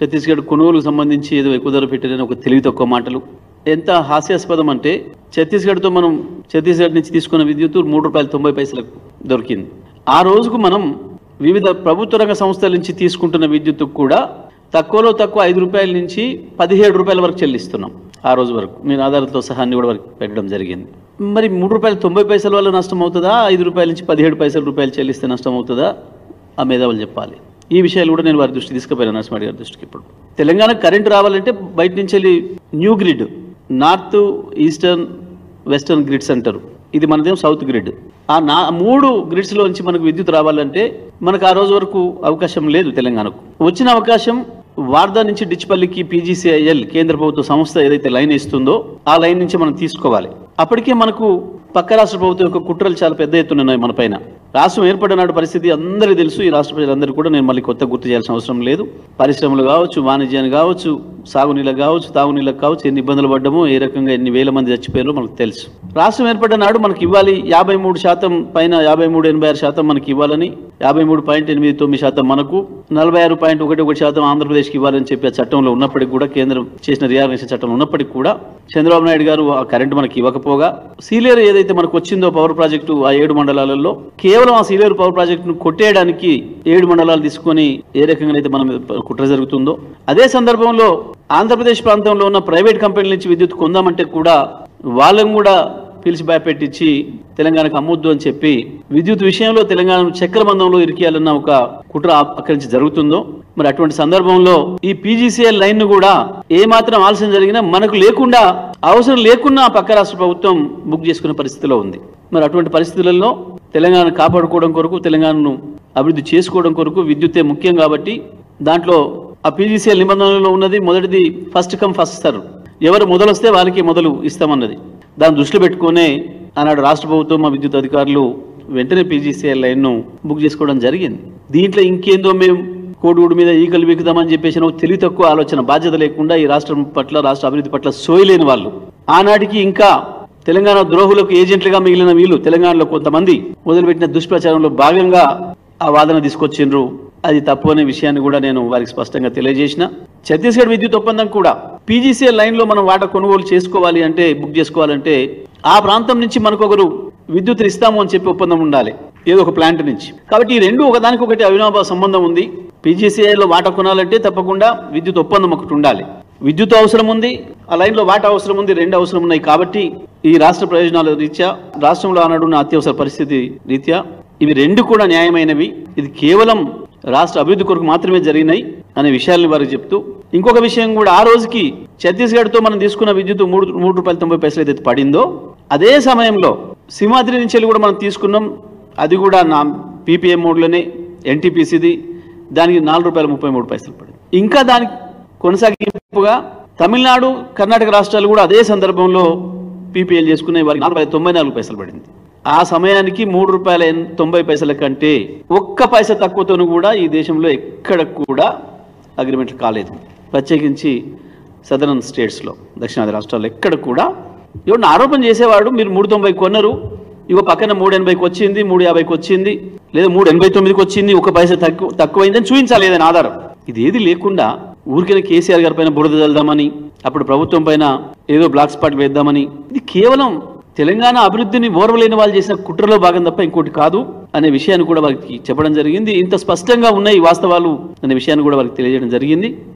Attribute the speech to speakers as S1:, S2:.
S1: ఛత్తీస్గఢ్ కొనుగోలుకు సంబంధించి ఏదో ఎక్కువ ధర పెట్టారని ఒక తెలివి తక్కువ మాటలు. ఎంత హాస్యాస్పదం అంటే ఛత్తీస్గఢ్తో మనం ఛత్తీస్గఢ్ నుంచి తీసుకున్న విద్యుత్ ₹3.90 దొరికింది. ఆ రోజుకు మనం వివిధ ప్రభుత్వ రంగ సంస్థల నుంచి తీసుకుంటున్న విద్యుత్ కూడా తక్కువలో తక్కువ ₹5 నుంచి ₹17 వరకు చెల్లిస్తున్నాం. ఆ రోజు వరకు నేను ఆధారాలతో సహా అన్ని కూడా వరకు పెట్టడం జరిగింది. మరి ₹3.90 వల్ల నష్టం అవుతుందా, ₹5 నుంచి ₹17 చెల్లిస్తే నష్టం అవుతుందా? ఆ మేధావులు చెప్పాలి. ఈ విషయాలు కూడా నేను వారి దృష్టి తీసుకుపోయాను, నరసింహారెడ్డి గారి దృష్టికి. ఇప్పుడు తెలంగాణ కరెంట్ రావాలంటే బయట నుంచి వెళ్ళి new grid, north, eastern, western grids అంటారు. ఇది మనదేమో సౌత్ గ్రిడ్. ఆ 3 గ్రిడ్స్లో నుంచి మనకు విద్యుత్ రావాలంటే మనకు ఆ రోజు వరకు అవకాశం లేదు. తెలంగాణకు వచ్చిన అవకాశం వార్దా నుంచి డిచ్పల్లికి PGCIL కేంద్ర ప్రభుత్వ సంస్థ ఏదైతే లైన్ ఇస్తుందో ఆ లైన్ నుంచి మనం తీసుకోవాలి. అప్పటికే మనకు పక్క రాష్ట్ర ప్రభుత్వం యొక్క కుట్రలు చాలా పెద్ద ఎత్తున ఉన్నాయి మన పైన. రాష్ట్రం ఏర్పడినాడు పరిస్థితి అందరికీ తెలుసు. ఈ రాష్ట్ర ప్రజలందరూ కూడా నేను మళ్ళీ కొత్త గుర్తు చేయాల్సిన అవసరం లేదు. పరిశ్రమలు కావచ్చు, వాణిజ్యాన్ని కావచ్చు, సాగునీళ్ళకు కావచ్చు, తాగునీళ్ళకు కావచ్చు, ఎన్ని ఇబ్బందులు పడ్డామో, ఏ రకంగా ఎన్ని వేల మంది చచ్చిపోయారో మనకు తెలుసు. రాష్ట్రం ఏర్పడినాడు మనకి ఇవ్వాలి 53% పైన 53.86% మనకి ఇవ్వాలని, 53.89% మనకు, 46.11% ఆంధ్రప్రదేశ్కి ఇవ్వాలని చెప్పి ఆ చట్టంలో ఉన్నప్పటికీ కూడా, కేంద్రం చేసిన రియార్గనైజేషన్ చట్టంలో ఉన్నప్పటికీ కూడా చంద్రబాబు నాయుడు గారు ఆ కరెంటు మనకి ఇవ్వకపోగా సీలేరు ఏదైతే మనకు వచ్చిందో పవర్ ప్రాజెక్టు ఆ 7 మండలాలలో కేవలం ఆ సీలేరు పవర్ ప్రాజెక్టును కొట్టేయడానికి 7 మండలాలు తీసుకొని ఏ రకంగా అయితే మనం కుట్ర జరుగుతుందో, అదే సందర్భంలో ఆంధ్రప్రదేశ్ ప్రాంతంలో ఉన్న ప్రైవేట్ కంపెనీల నుంచి విద్యుత్ కొందామంటే కూడా వాళ్ళని కూడా పిలిచి భయపెట్టించి తెలంగాణకు అమ్మొద్దు అని చెప్పి విద్యుత్ విషయంలో తెలంగాణను చక్రబంధంలో ఇరికియాలన్న ఒక కుట్ర అక్కడి నుంచి జరుగుతుందో, మరి అటువంటి సందర్భంలో ఈ PGCIL లైన్ ను కూడా ఏమాత్రం ఆలస్యం జరిగినా మనకు లేకుండా, అవసరం లేకున్నా పక్క రాష్ట్ర ప్రభుత్వం బుక్ చేసుకునే పరిస్థితిలో ఉంది. మరి అటువంటి పరిస్థితులలో తెలంగాణ కాపాడుకోవడం కొరకు, తెలంగాణను అభివృద్ధి చేసుకోవడం కొరకు విద్యుత్తే ముఖ్యం. కాబట్టి దాంట్లో ఆ PGCIL నిబంధనలలో ఉన్నది మొదటిది ఫస్ట్ కమ్ ఫస్ట్ సర్వ్, ఎవరు మొదలు వస్తే వాళ్ళకి మొదలు ఇస్తామన్నది. దాన్ని దృష్టిలో పెట్టుకునే ఆనాడు రాష్ట్ర ప్రభుత్వం, మా విద్యుత్ అధికారులు వెంటనే PGCIL లైన్ను బుక్ చేసుకోవడం జరిగింది. దీంట్లో ఇంకేందో మేము కోడిగుడు మీద ఈకలు వీకుదామని చెప్పేసి తెలివి తక్కువ ఆలోచన, బాధ్యత లేకుండా ఈ రాష్ట్రం పట్ల, రాష్ట్ర అభివృద్ధి పట్ల సోయలేని వాళ్ళు ఆనాటికి ఇంకా తెలంగాణ ద్రోహులకు ఏజెంట్లుగా మిగిలిన వీళ్ళు తెలంగాణలో కొంతమంది మొదలుపెట్టిన దుష్ప్రచారంలో భాగంగా ఆ వాదన తీసుకొచ్చిండ్రు. అది తప్పు అనే విషయాన్ని కూడా నేను వారికి స్పష్టంగా తెలియజేసిన. ఛత్తీస్గఢ్ విద్యుత్ ఒప్పందం కూడా PGCIL లైన్లో మనం వాటా కొనుగోలు చేసుకోవాలి అంటే, బుక్ చేసుకోవాలంటే ఆ ప్రాంతం నుంచి మనకు ఒకరు విద్యుత్ ఇస్తాము అని చెప్పి ఒప్పందం ఉండాలి, ఏదో ఒక ప్లాంట్ నుంచి. కాబట్టి ఈ రెండు ఒకదానికొకటి అవినాభావ సంబంధం ఉంది. PGCIL వాటా కొనాలంటే తప్పకుండా విద్యుత్ ఒప్పందం ఒకటి ఉండాలి. విద్యుత్ అవసరం ఉంది, ఆ లైన్లో వాటా అవసరం ఉంది, రెండు అవసరం ఉన్నాయి. కాబట్టి ఈ రాష్ట్ర ప్రయోజనాల రీత్యా, రాష్ట్రంలో ఆనాడున్న అత్యవసర పరిస్థితి రీత్యా ఇవి రెండు కూడా న్యాయమైనవి. ఇది కేవలం రాష్ట్ర అభివృద్ధి కొరకు మాత్రమే జరిగినాయి అనే విషయాన్ని వారికి చెప్తూ, ఇంకొక విషయం కూడా, ఆ రోజుకి ఛత్తీస్గఢ్తో మనం తీసుకున్న విద్యుత్ ₹3.90 ఏదైతే పడిందో అదే సమయంలో సింహాద్రి నుంచి కూడా మనం తీసుకున్నాం. అది కూడా నా PPM మోడ్లోనే, NTPCది, దానికి ₹4.33 పడింది. ఇంకా దానికి కొనసాగింపుగా తమిళనాడు, కర్ణాటక రాష్ట్రాలు కూడా అదే సందర్భంలో PPL చేసుకునే వారికి ₹4.94 పడింది. ఆ సమయానికి ₹3.90 కంటే ఒక్క పైసా తక్కువతోనూ కూడా ఈ దేశంలో ఎక్కడ కూడా అగ్రిమెంట్లు కాలేదు. ప్రత్యేకించి సదరన్ స్టేట్స్లో, దక్షిణాది రాష్ట్రాల్లో ఎక్కడ కూడా ఎవరిని ఆరోపణ చేసేవాడు, మీరు 3.90 కొన్నారు, ఇగో పక్కన 3.80కి వచ్చింది, 3.50కి వచ్చింది, లేదా 3.89కి వచ్చింది, ఒక పైసా తక్కువైందని చూపించాలి ఏదైనా ఆధారం. ఇది ఏది లేకుండా ఊరికైనా కేసీఆర్ గారి పైన బురద చల్దామని, అప్పుడు ప్రభుత్వం పైన ఏదో బ్లాక్ స్పాట్ వేద్దామని, ఇది కేవలం తెలంగాణ అభివృద్ధిని ఓర్వలేని వాళ్ళు చేసిన కుట్రలో భాగం తప్ప ఇంకోటి కాదు అనే విషయాన్ని కూడా వారికి చెప్పడం జరిగింది. ఇంత స్పష్టంగా ఉన్నాయి వాస్తవాలు అనే విషయాన్ని కూడా వారికి తెలియజేయడం జరిగింది.